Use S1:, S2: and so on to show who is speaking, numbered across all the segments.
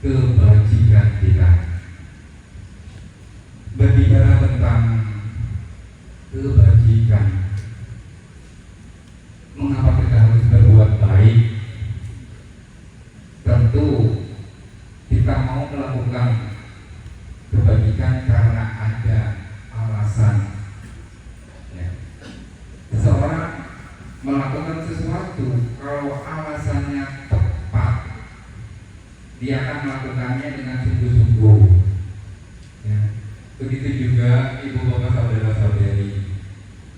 S1: kebajikan kita. Berbicara tentang kebajikan, mengapa kita harus berbuat baik? Tentu kita mau melakukan kebajikan karena ada alasan. Seseorang melakukan sesuatu kalau alasannya tepat, dia akan melakukannya dengan sungguh-sungguh. Begitu juga ibu bapak saudara-saudari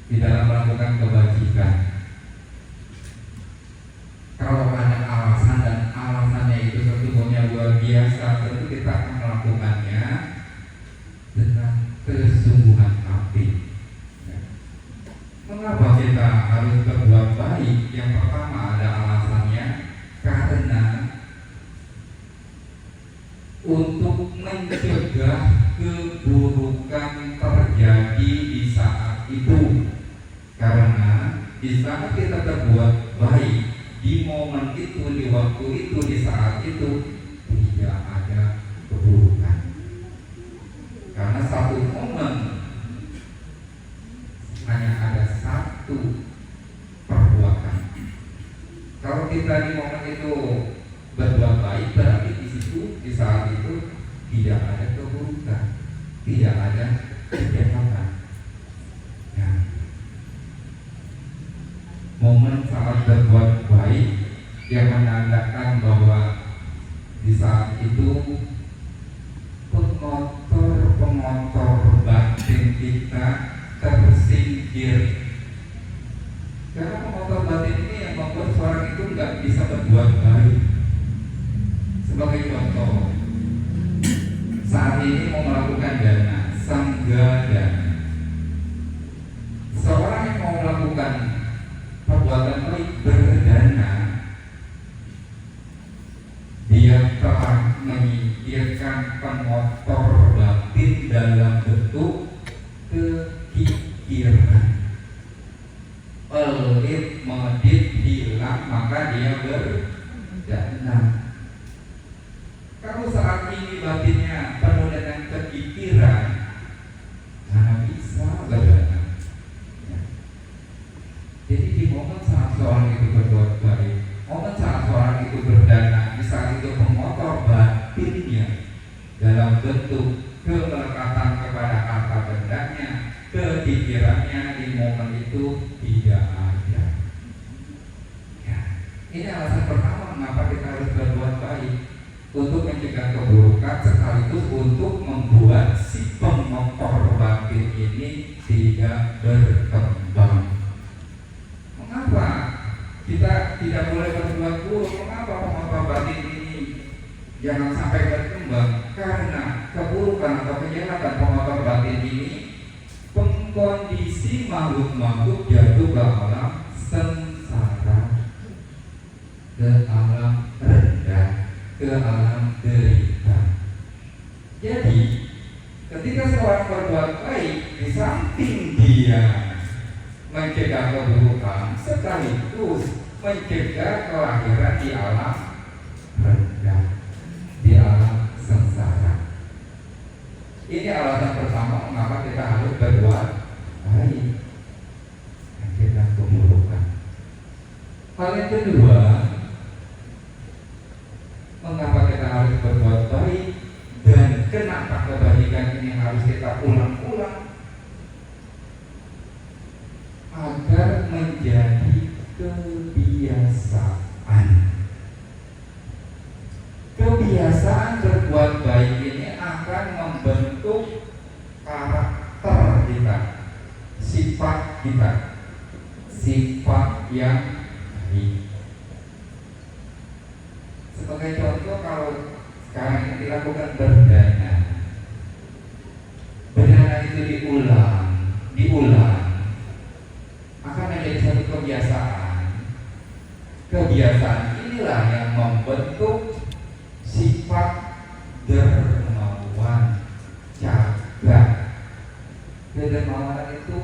S1: di dalam melakukan kebajikan. Kalau ada alasan dan alasannya itu sesungguhnya luar biasa, tentu kita akan melakukannya dengan kesungguhan hati. Mengapa kita harus berbuat baik? Yang pertama ada alasannya, karena untuk mencegah keburukan terjadi di saat itu. Karena di saat kita berbuat baik, di momen itu, di waktu itu, di saat itu tidak ada keburukan. Karena satu momen hanya ada satu perbuatan. Kalau kita di momen itu berbuat baik, berarti di situ, di saat itu tidak ada keburukan, tidak ada kejahatan. Ya. Momen saat berbuat baik yang menandakan bahwa di saat itu pengotor batin kita tersingkir. Karena pengotor batin ini yang membuat seorang itu nggak bisa berbuat baik. Sebagai contoh, saat ini mau melakukan dana, sanggana. Seorang yang mau melakukan perbuatan baik berdana, dia telah menyingkirkan pengotor batin dalam bentuk kekikiran. Elit, medit, hilang, maka dia berdana. Kalau saat ini batinnya penuh dengan kekikiran, mana bisa berdana. Ya. Jadi di momen saat seorang itu berbuat baik, momen saat seorang itu berdana, di saat itu pengotor batinnya dalam bentuk kemelekatan kepada harta bendanya, kekikirannya di momen itu tidak ada. Ya. Ini alasan pertama mengapa kita harus berbuat baik, untuk mencegah keburukan sekaligus untuk membuat si pengotor batin ini tidak berkembang. Mengapa kita tidak boleh berbuat buruk? Mengapa pengotor batin ini jangan sampai berkembang? Karena keburukan atau kejahatan pengotor batin ini pengkondisi makhluk-makhluk jatuh ke alam sengsara, ke alam rendah, ke alam derita. Jadi ketika seorang berbuat baik, di samping dia mencegah keburukan, sekaligus mencegah kelahiran di alam rendah, di alam sengsara. Ini alasan pertama mengapa kita harus berbuat baik, mencegah keburukan. Hal yang kedua, mengapa kita harus berbuat baik dan kenapa kebajikan ini harus kita ulang-ulang? Agar menjadi kebiasaan. Kebiasaan berbuat baik ini akan membentuk karakter kita, sifat kita, sifat yang baik. Sebagai contoh, kalau sekarang ini dilakukan berdana, berdana itu diulang, akan menjadi satu kebiasaan. Kebiasaan inilah yang membentuk sifat dermawan, jagat. Kedermawanan itu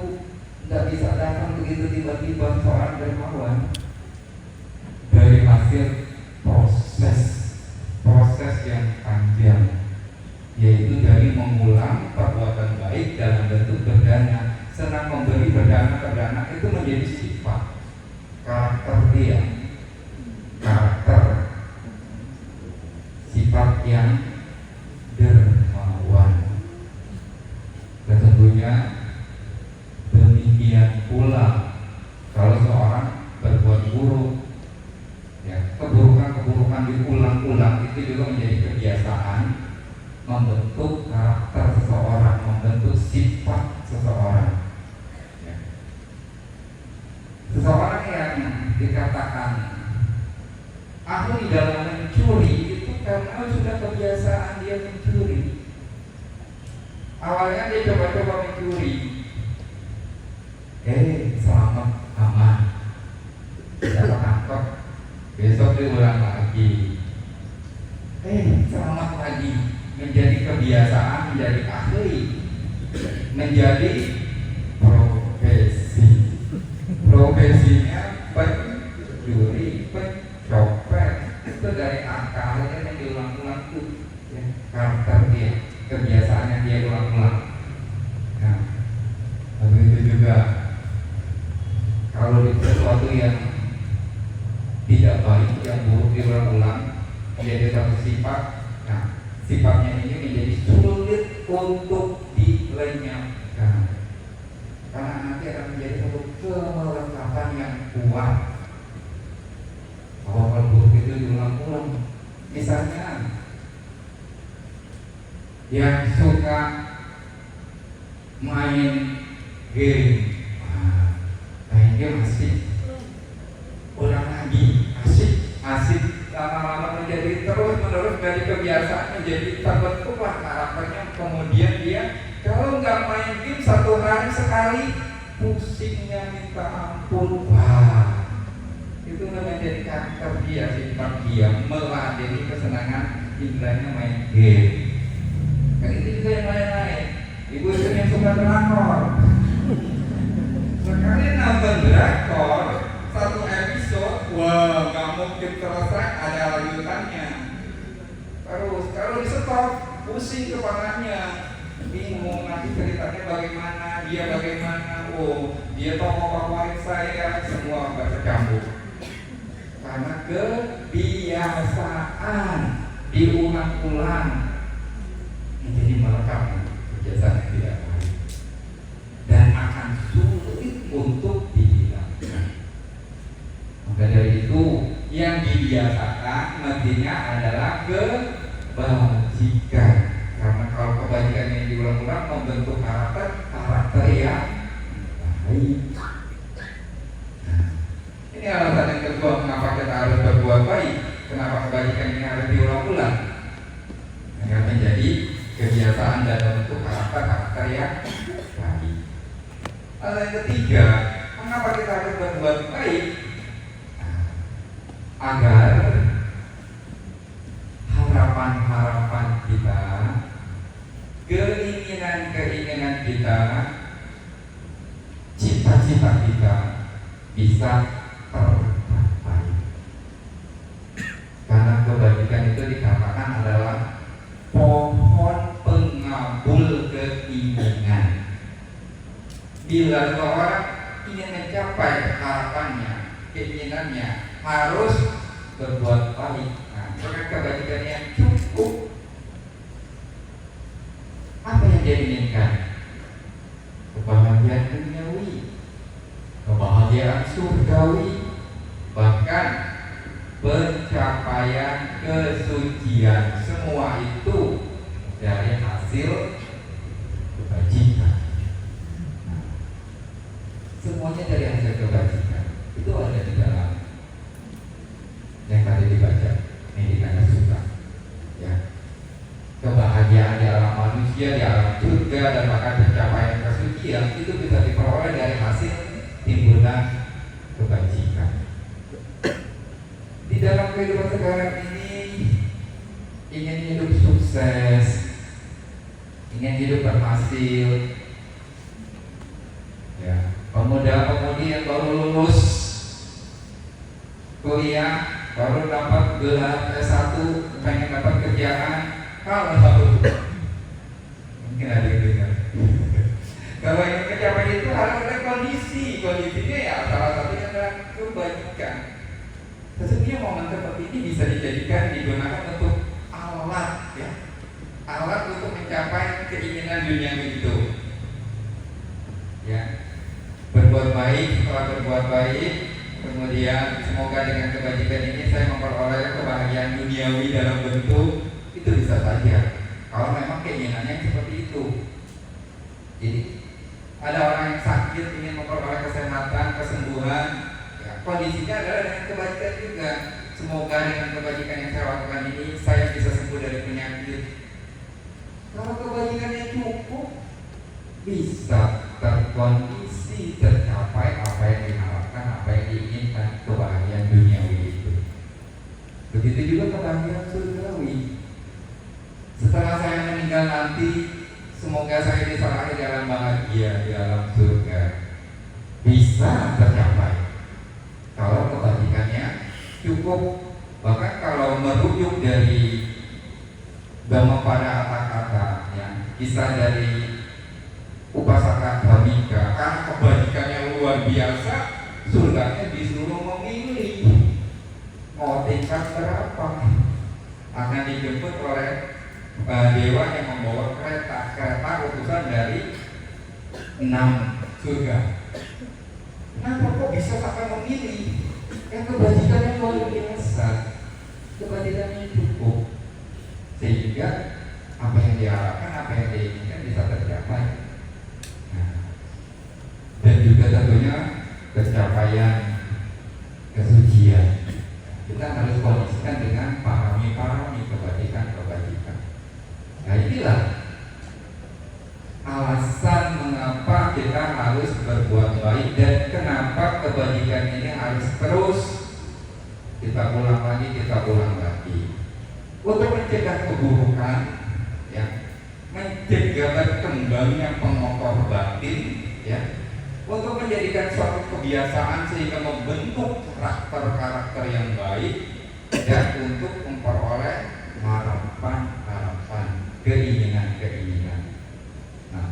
S1: tidak bisa datang begitu tiba-tiba seorang dermawan. Dari hasil proses yang ulang itu juga menjadi kebiasaan membentuk karakter seseorang, membentuk sifat seseorang. Ya. Seseorang yang dikatakan ahli dalam mencuri itu karena sudah kebiasaan dia mencuri. Awalnya dia coba-coba mencuri, selamat aman, bisa ketangkep. Besok diulang lagi, selamat lagi. Menjadi kebiasaan, menjadi ahli, menjadi profesi. Profesinya pencuri, pencopet. Itu dari akalnya yang diulang-ulang tuh, ya, karakter dia, kebiasaan yang dia ulang-ulang. Nah, begitu juga kalau di sesuatu yang tidak baik, yang buruk diulang-ulang, menjadi satu sifat. Nah, sifatnya ini menjadi sulit untuk dilenyapkan, karena nanti akan menjadi satu kelengkapan yang kuat. Kalau buruk itu diulang-ulang, misalnya yang suka main game, main game asik, ulang lagi asik, lama-lama menjadi terus-menerus dari kebiasaan menjadi terbentuklah karakternya. Kemudian dia kalau nggak main game 1 hari sekali pusingnya minta ampun. Wah, itu menjadi karakter dia, sifat dia meladeni kesenangan indahnya main game. Kan itu juga yang lain-lain. Ibu yang suka drakor, sekali nonton drakor 1 episode, wah nggak mungkin selesai, ada lanjutannya. Terus kalau di stop, pusing kepalanya, bingung nanti ceritanya bagaimana, dia bagaimana. Oh, dia tokoh favorit saya, semua bercampur. Karena kebiasaan diulang-ulang menjadi melekat kebiasaan yang tidak baik dan akan sulit untuk dihilangkan. Maka dari itu yang dibiasakan mestinya adalah kebajikan, karena kalau kebajikan yang diulang-ulang membentuk karakter yang baik. Ini alasan yang kedua mengapa kita harus berbuat baik. Kenapa kebajikan ini harus diulang-ulang? Agar menjadi kebiasaan dan bentuk karakter yang baik. Alasan yang ketiga, mengapa kita harus berbuat baik? Agar harapan-harapan kita, keinginan-keinginan kita, cita-cita kita bisa tercapai. Karena kebajikan itu dikatakan adalah pohon pengabul keinginan. Bila seorang ingin mencapai harapannya, keinginannya, harus berbuat baik. Nah, maka kebajikan yang cukup. Apa yang dia inginkan? Kebahagiaan duniawi, kebahagiaan surgawi, bahkan pencapaian kesucian. Semua itu dari hasil kebajikan. Semuanya dari hasil kebajikan. Itu ada di dalam yang tadi dibaca, ini karena suka, ya. Kebahagiaan di alam manusia, di alam surga, dan bahkan pencapaian kesucian itu bisa diperoleh dari hasil timbulan kebajikan. Di dalam kehidupan sekarang ini, ingin hidup sukses, ingin hidup berhasil, ya. Pemuda-pemudi yang baru lulus kuliah, baru dapat gelar S1, pengen dapat kerjaan, kalau mungkin ada yang dengar. Kalau yang kecapai itu harus ada kondisinya ya, salah satunya adalah kebajikan. Sesungguhnya momen seperti ini bisa dijadikan, digunakan untuk alat, ya, alat untuk mencapai keinginan dunia itu, ya. Berbuat baik, setelah berbuat baik, kemudian semoga dengan kebajikan ini saya memperoleh kebahagiaan duniawi dalam bentuk itu, bisa saja kalau memang keinginannya seperti itu. Jadi ada orang yang sakit ingin memperoleh kesehatan, kesembuhan, ya, kondisinya adalah dengan kebajikan juga. Semoga dengan kebajikan yang saya lakukan ini saya bisa sembuh dari penyakit. Kalau kebajikannya cukup, bisa terkondisi, tercapai apa yang diharapkan, apa yang diinginkan, kebahagiaan duniawi itu. Begitu juga kebahagiaan surgawi. Setelah saya meninggal nanti, semoga saya diserahi di alam bahagia, di alam surga. Bisa tercapai kalau kebajikannya cukup. Bahkan kalau merujuk dari Dhammapada kata-kata yang kisah dari Upasaka Dhamika, karena kebajikannya luar biasa, surganya disuruh memilih mau tingkat berapa. Akan dijemput oleh dewa yang membawa kereta utusan dari 6 surga. Kenapa kok bisa sampai memilih? Yang kebajikannya luar biasa, kebajikannya cukup, sehingga apa yang diharapkan, apa yang diinginkan bisa tercapai. Dan juga tentunya pencapaian kesucian kita harus kondisikan dengan pahami kebajikan. Nah inilah alasan mengapa kita harus berbuat baik dan kenapa kebajikan ini harus terus kita ulang lagi untuk mencegah keburukan, ya, mencegah berkembangnya pengotor batin, ya, untuk menjadikan suatu kebiasaan sehingga membentuk karakter yang baik dan untuk memperoleh harapan, keinginan. Nah,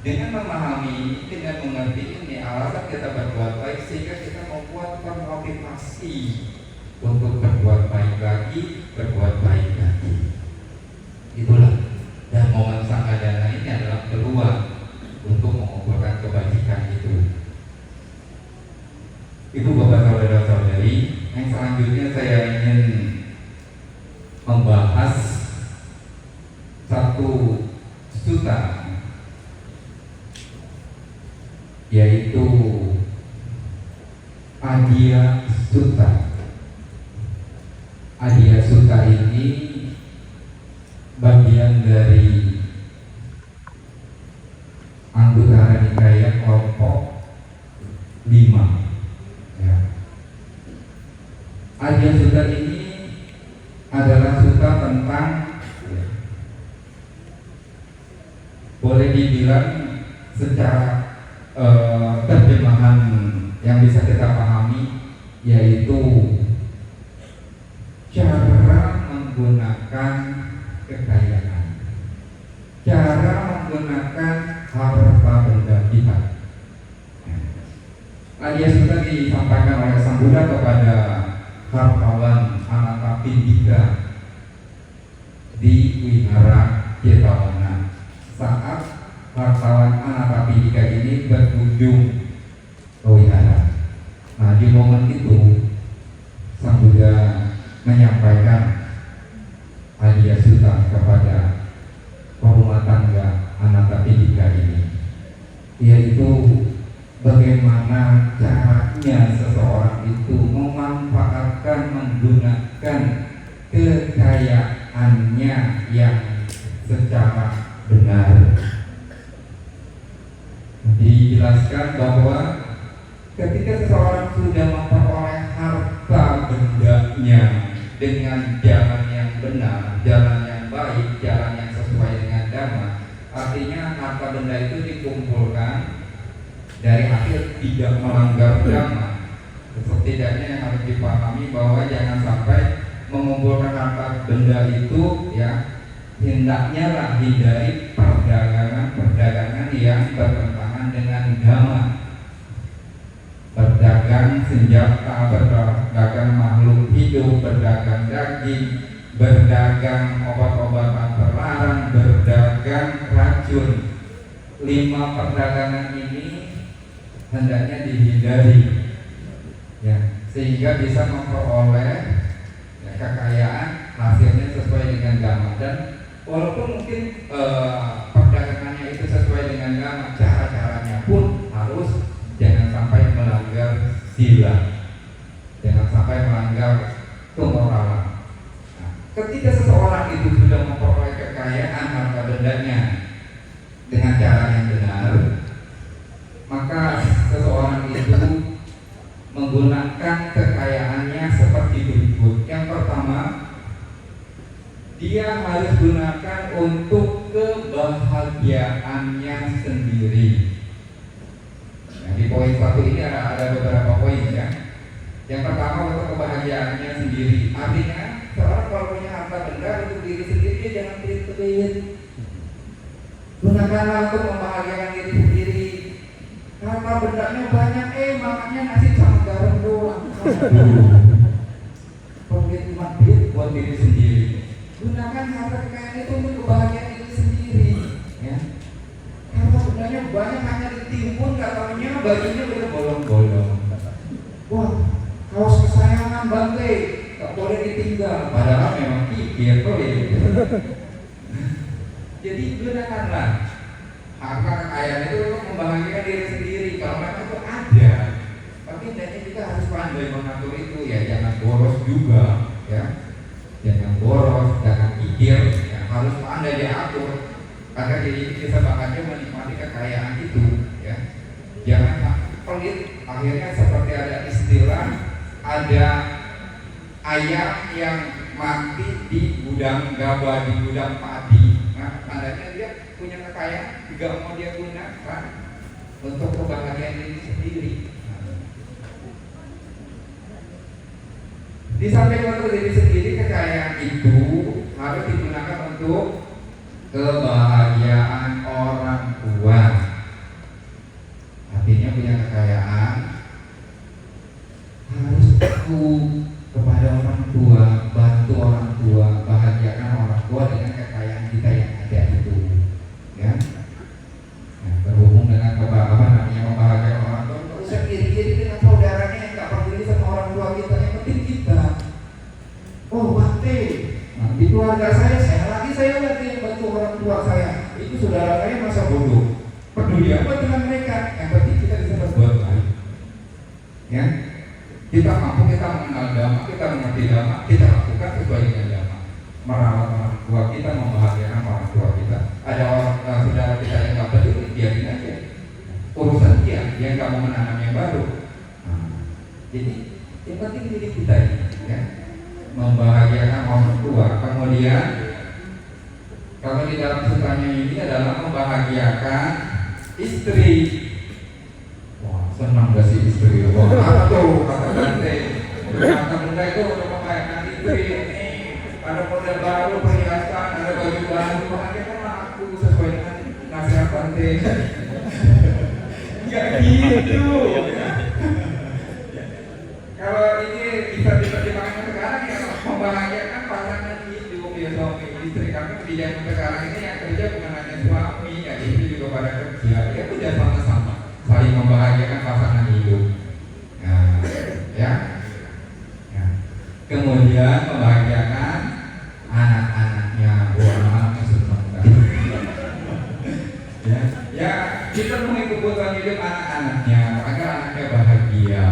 S1: dengan memahami ini, dengan mengerti ini, alasan kita berbuat baik sehingga kita membuat termotivasi untuk berbuat baik lagi. Itulah, dan momen Sanggadana ini adalah peluang untuk mengumpulkan kebajikan itu. Ibu bapak saudara-saudari, yang selanjutnya saya ingin membahas satu sutta, yaitu Adya Sutta. Adya Sutta ini bagian dari Anggutara Nikaya kelompok 5, ya. Adya Sutta ini adalah sutta tentang, ya, boleh dibilang secara terjemahan yang bisa kita pahami, yaitu cara menggunakan kekayaan, cara menggunakan harta benda kita. Adya Sutta disampaikan oleh Sang Buddha kepada hartawan Anatapindika di Wihara Jetavana saat hartawan Anatapindika ini berkunjung ke wihara. Nah, di momen itu Sang Buddha menyampaikan Adya Sutta kepada rumah tangga Anatapindika ini, yaitu bagaimana caranya seseorang itu memanfaatkan, menggunakan kekayaannya yang secara benar. Dijelaskan bahwa ketika seseorang sudah memperoleh harta bendanya dengan jalan yang benar, jalan yang baik, jalan yang sesuai dengan dhamma, artinya harta benda itu dikumpulkan dari hasil tidak melanggar dhamma. Setidaknya yang harus dipahami bahwa jangan sampai mengumpulkan harta benda itu, ya, hendaknya lah hindari perdagangan yang bertentangan dengan dhamma. Berdagang senjata, berdagang makhluk hidup, berdagang daging, berdagang obat-obatan terlarang, berdagang racun. 5 perdagangan ini hendaknya dihindari. ya, sehingga bisa memperoleh ya, kekayaan hasilnya sesuai dengan gama. Dan walaupun mungkin perdagangannya itu sesuai dengan gama, cara-caranya pun harus jangan sampai melanggar sila, jangan sampai melanggar kemoralan. Nah, ketika seseorang itu sudah memperoleh kekayaan harta bendanya dengan cara yang benar, maka seseorang itu menggunakan kekayaannya seperti berikut. Yang pertama, dia harus gunakan untuk kebahagiaannya sendiri. Nah, di poin 1 ini ada beberapa poin ya. Yang pertama, untuk kebahagiaannya sendiri. Artinya, seorang kalau punya harta benda untuk diri sendiri, dia jangan pelit-pelit. Gunakanlah untuk membahagiakan diri sendiri. Harta bendanya banyak, makannya nasi sama garam doang. Pelit buat diri sendiri. Gunakan harta kekayaan itu untuk kebahagiaan diri sendiri. Ya. Harta bendanya banyak, hanya ditimbun, nggak tahunya bajunya udah bolong-bolong. Wah, kaos kesayangan Bante, nggak boleh ditinggal. Padahal memang pikir kok ya. Jadi gunakanlah harta kekayaan itu untuk membahagiakan diri sendiri. Kalau memang itu ada, tapi hendaknya kita harus pandai mengatur itu ya. Jangan boros juga, ya. Jangan boros, jangan pikir, ya. Harus pandai diatur agar diri kita bahagia menikmati kekayaan itu, ya. Jangan pelit. Akhirnya seperti ada istilah, ada ayam yang mati di gudang gabah, di gudang padi. Nah, tandanya dia punya kekayaan juga mau dia gunakan untuk kebahagiaan diri sendiri. Di samping untuk diri sendiri, kekayaan itu harus digunakan untuk kebahagiaan orang tua. Artinya punya kekayaan harus aku kepada orang tua, bantu orang tua, bahagiakan orang tua dengan kekayaan kita yang ada itu, ya. Nah, berhubung dengan membahagiakan orang tua, nggak usah iri-iri dengan saudaranya yang nggak peduli sama orang tua kita, yang penting kita. Oh, Bante, nah, di keluarga saya lagi yang bantu orang tua saya. Itu saudara saya masa bodoh. Peduli apa dengan mereka? Yang penting kita bisa berbuat baik, ya. Kita mampu, kita mengenal dhamma, kita mengerti dhamma, kita lakukan sesuai dengan dhamma. Merawat orang tua kita, membahagiakan orang tua kita. Ada orang saudara kita yang nggak peduli, biarin aja. Urusan dia nggak mau menanam yang baru. Nah, jadi yang penting diri kita ini, ya, membahagiakan orang tua. Kemudian kalau di dalam sutranya ini adalah membahagiakan istri. Wah, senang gak sih istri? Wah, apa tuh kata Bante? Harta benda itu untuk membahagiakan istri. Nih, ada model baru, perhiasan, ada baju baru, bahagiakanlah aku sesuai dengan nasihat Bante. Gak gitu. Kalau ini bisa dipertimbangkan sekarang, ya membahagiakan pasangan hidup, ya suami istri. Karena di zaman sekarang ini yang kerja bukan hanya suami, ya istri juga pada kerja. Ya udah sama-sama saling membahagiakan pasangan hidup. Nah, ya. Nah, kemudian membahagiakan anak-anaknya. Wah, anaknya senang. Ya, kita mengikuti kebutuhan hidup anak-anaknya agar anaknya bahagia.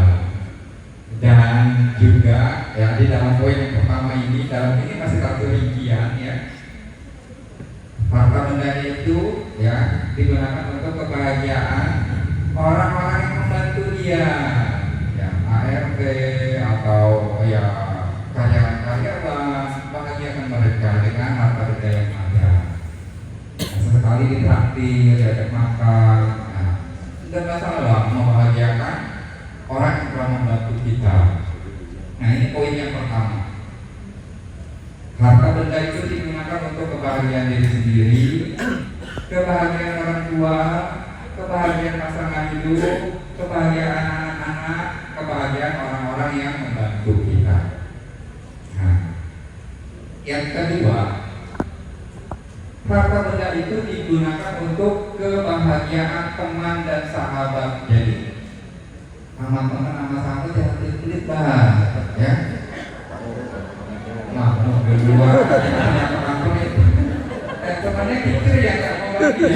S1: Dan juga ya di dalam poin yang pertama ini, dalam ini masih satu rincian, ya. Harta benda itu ya digunakan untuk kebahagiaan orang-orang yang membantu dia, ya ART atau ya karyawan-karyawan, bahagiakan mereka dengan harta benda yang ada. Nah, sesekali ditraktir, diajak makan, nah, tidak masalah membahagiakan orang yang telah membantu kita. Nah, ini poin yang pertama. Harta benda itu digunakan untuk kebahagiaan diri sendiri, kebahagiaan orang tua, kebahagiaan pasangan hidup, kebahagiaan anak-anak, kebahagiaan orang-orang yang membantu kita. Nah, yang kedua, harta benda itu digunakan untuk kebahagiaan teman dan sahabat. Jadi teman-teman sama sahabat jangan pelit-pelit lah, ya. Nah, berdua, temannya gitu ya nggak mau bagi.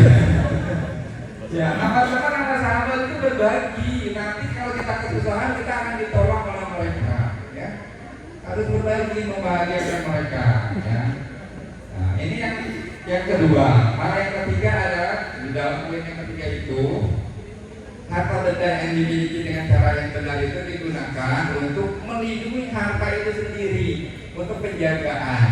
S1: Ya, nama sahabat itu berbagi. Nanti kalau kita kesusahan kita akan ditolong oleh mereka, ya. Harus berbagi, membahagiakan mereka, ya. Nah, ini yang kedua. Hal yang ketiga adalah di dalam poin yang ketiga itu, harta benda yang dimiliki dengan cara yang benar itu digunakan untuk melindungi harta itu sendiri, untuk penjagaan.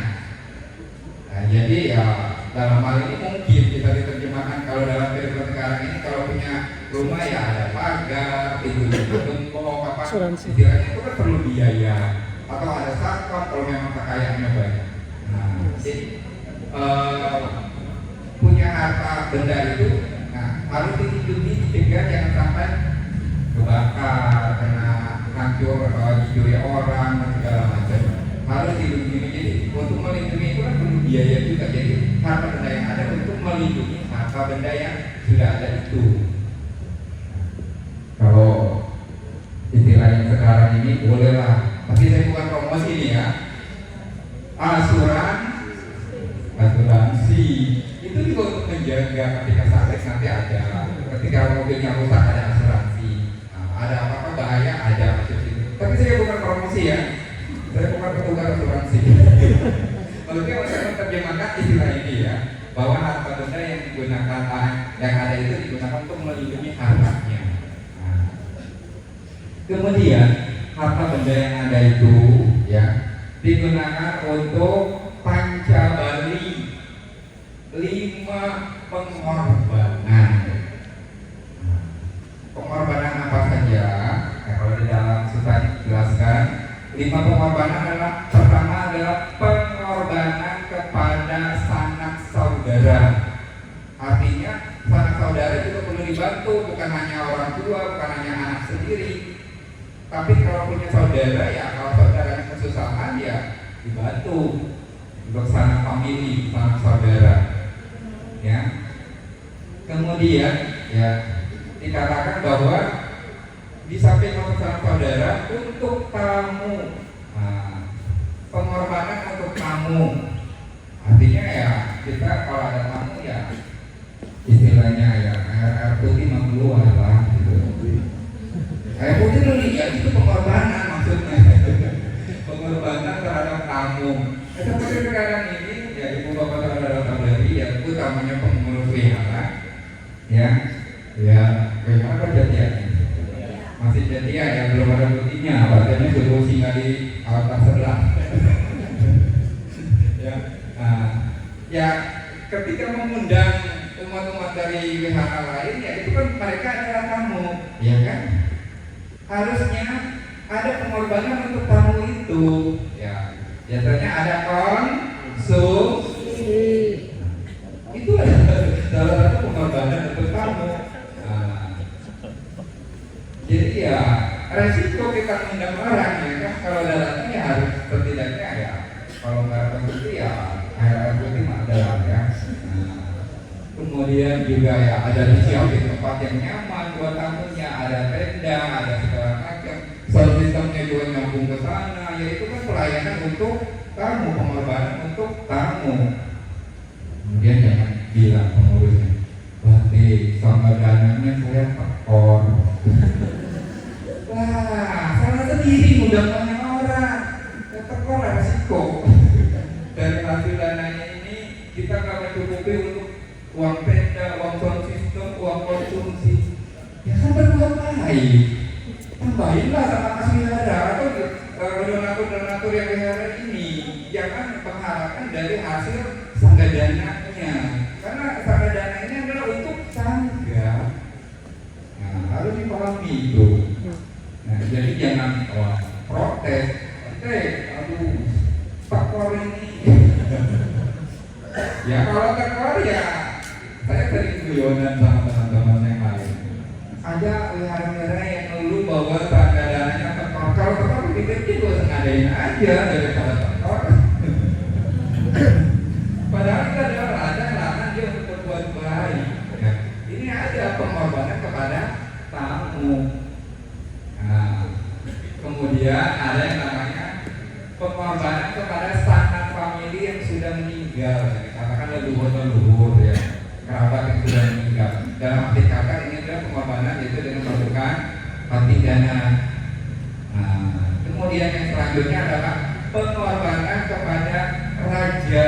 S1: Nah, jadi ya dalam hal ini mungkin bisa diterjemahkan kalau dalam firman sekarang ini, kalau punya rumah ya ada pagar, pintu gembok, apa istilahnya itu kan perlu biaya, atau ada satpam kalau memang kekayaannya banyak. Nah, jadi punya harta benda itu, nah, harus dilindungi, dicegah jangan sampai kebakar, kena hancur, dicuri orang dan segala macam. Harus dilindungi. Jadi untuk melindungi itu kan perlu biaya juga. Jadi harta benda yang ada untuk melindungi harta benda yang sudah ada itu. Kalau istilah yang sekarang ini bolehlah, tapi saya bukan promosi ini ya. Asuransi itu juga untuk menjaga ketika sakit nanti ada, ketika mobilnya rusak ada asuransi, ada apa-apa bahaya ada masuk situ. Tapi saya bukan promosi ya, saya bukan petugas asuransi. Maksudnya saya menerjemahkan istilah ini ya, bahwa harta benda yang digunakan yang ada itu digunakan untuk melindungi hartanya. Nah, kemudian harta benda yang ada itu ya digunakan untuk pancabali, 5 pengorbanan. Pengorbanan apa saja? Nah, kalau di dalam susah dijelaskan, 5 pengorbanan adalah, pertama adalah pengorbanan kepada sanak saudara. Artinya sanak saudara juga perlu dibantu, bukan hanya orang tua, bukan hanya anak sendiri. Tapi kalau punya saudara ya, kalau saudaranya kesusahan ya dibantu. Untuk sanak famili, sanak saudara, ya. Kemudian ya dikatakan bahwa di samping untuk sanak saudara, untuk tamu, pengorbanan untuk tamu. Artinya ya kita kalau ada tamu ya istilahnya ya air putih mengeluar lah gitu. Air putih dulu ya itu pengorbanan maksudnya. Pengorbanan terhadap tamu. Seperti sekarang ini ya ibu bapak saudara saudari yang utamanya pengurus wihara, ya wihara perjanjian masih jadian ya, belum ada putihnya, bacanya suruh singgah di altar sebelah. Ya ketika mengundang umat-umat dari wihara lain ya itu kan mereka adalah tamu, ya kan? Harusnya ada pengorbanan untuk tamu itu, ya. Biasanya ada konsumsi. Itu adalah salah satu pengorbanan untuk tamu. Jadi ya resiko kita mengundang orang ya kan, kalau dalamnya harus setidaknya ya, kalau nggak konsumsi ya air putih adalah ya. Kemudian juga ya ada disiapin tempat yang nyaman buat tamunya, ada tenda, ada segala macam. Sound sistemnya juga nyambung ke sana, yaitu kan pelayanan untuk tamu, pengorbanan untuk tamu. Kemudian jangan bilang pengurusnya, berarti sama dananya saya tekor. Wah, salah sendiri mudah banyak orang. Ya tekor lah resiko. Dari hasil dananya ini kita nggak mencukupi untuk uang tenda, uang sound system, uang konsumsi. Ya kan berbuat baik. Tambahinlah sama wihara atau donatur yang wihara ini. Jangan mengharapkan dari hasil sangga dananya, karena sangga dana ini adalah untuk sangga. Nah, harus dipahami itu. Nah, jadi jangan protes. Aduh, tekor ini. Ya kalau tekor ya, saya sering guyonan sama teman-teman yang lain. Ada wihara-wihara yang ngeluh bahwa sangga dananya tekor. Kalau tekor lebih kecil, gue ngadain aja daripada tekor. Padahal kita adalah ladang dia untuk berbuat baik. Ya. Ini ada pengorbanan kepada tamu. Nah, kemudian sudah meninggal, katakan leluhur ya, kerabat yang sudah meninggal. Dalam arti kata ini adalah pengorbanan yaitu dengan melakukan mati dana. Nah, kemudian yang selanjutnya adalah pengorbanan kepada raja.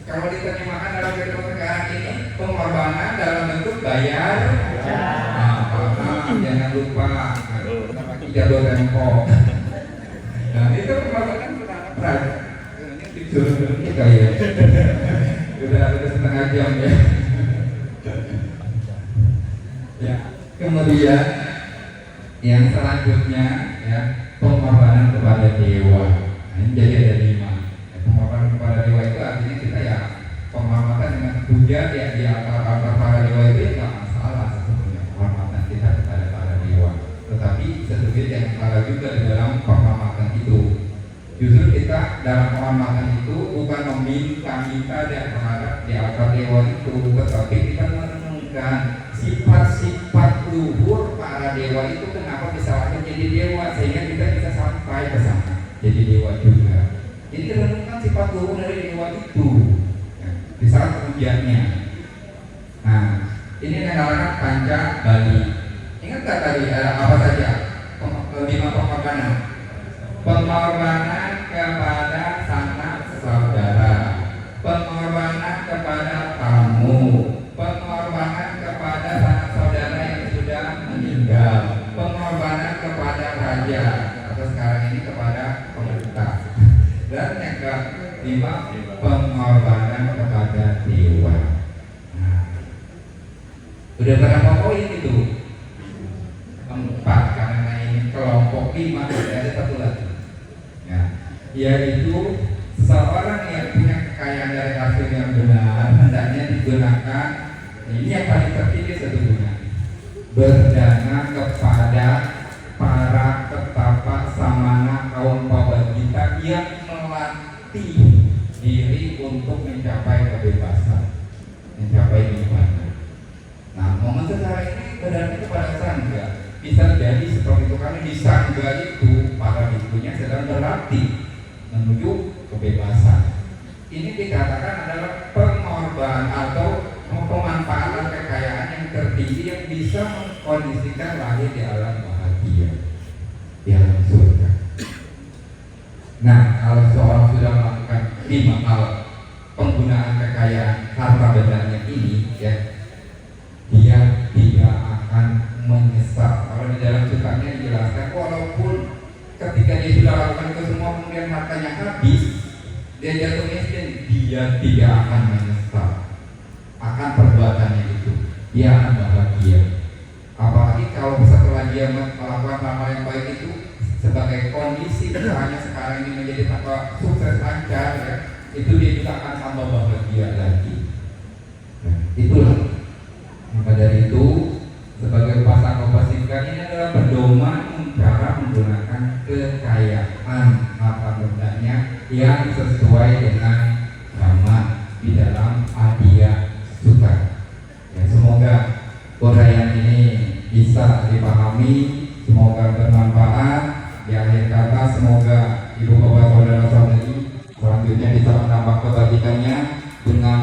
S1: Kalau diterjemahkan dalam kemerdekaan ini, pengorbanan dalam bentuk bayar. Jangan lupa jalur Tempo. Nah itu pengorbanan terhadap raja. Ini disuruh kita ya. Sudah setengah jam ya. Ya. Kemudian yang selanjutnya ya, pengorbanan kepada dewa. Ini jadi ada 5. Pengorbanan kepada dewa itu artinya kita ya penghormatan dengan puja ya di altar para dewa itu ya nggak masalah sebetulnya penghormatan kita kepada para dewa. Tetapi sesungguhnya yang salah juga di dalam penghormatan itu. Justru kita dalam penghormatan itu bukan meminta-minta dan berharap di altar dewa itu, tetapi kita merenungkan sifat-sifat luhur para dewa itu kenapa bisa lahir jadi dewa sehingga kita bisa sampai ke sana jadi dewa juga. Jadi renungkan sifat luhur dari dewa itu ya, di saat pujiannya. Nah ini adalah Panca Bali. Ingat tak tadi apa saja 5 pengorbanan? Pengorbanan kepada sanak saudara, pengorbanan kepada tamu, pengorbanan kepada sanak saudara yang sudah meninggal, pengorbanan kepada raja atau sekarang ini kepada pemerintah, dan yang ke-5 pengorbanan kepada dewa. Nah, udah berapa poin itu? 4 karena ini kelompok 5 ada 1 lagi. Ya, yaitu seorang yang punya kekayaan dari hasil yang benar hendaknya digunakan. Ini yang paling tertinggi sebetulnya, berdana kepada para petapa samana kaum pabagita yang melatih diri untuk mencapai kebebasan, mencapai nirwana. Nah, momen secara ini berarti kepada sangga. Bisa jadi seperti itu karena di sangga itu para bikunya sedang berlatih menuju kebebasan. Ini dikatakan adalah pengorbanan atau pemanfaatan kekayaan yang tertinggi yang bisa mengkondisikan lahir di alam bahagia, di alam surga. Nah, kalau seorang sudah melakukan 5 hal penggunaan kekayaan harta bendanya ini, ya, dia tidak akan menyesal. Kalau di dalam sutranya dijelaskan, walaupun ketika dia sudah lakukan itu semua kemudian hartanya habis, dia jatuh miskin, dia tidak akan menyesal akan perbuatannya itu. Dia akan bahagia. Apalagi kalau setelah dia melakukan hal yang baik itu sebagai kondisi usahanya sekarang ini menjadi tambah sukses lancar, ya, itu dia juga akan tambah bahagia lagi. Nah, itulah. Maka dari itu sebagai pasang kopasingkan ini adalah pedoman cara menggunakan kekayaan harta bendanya yang sesuai dengan nama di dalam Adya Sutta. Ya, semoga uraian ini bisa dipahami, semoga bermanfaat. Di akhir kata semoga ibu bapak saudara saudari selanjutnya bisa menambah kebajikannya dengan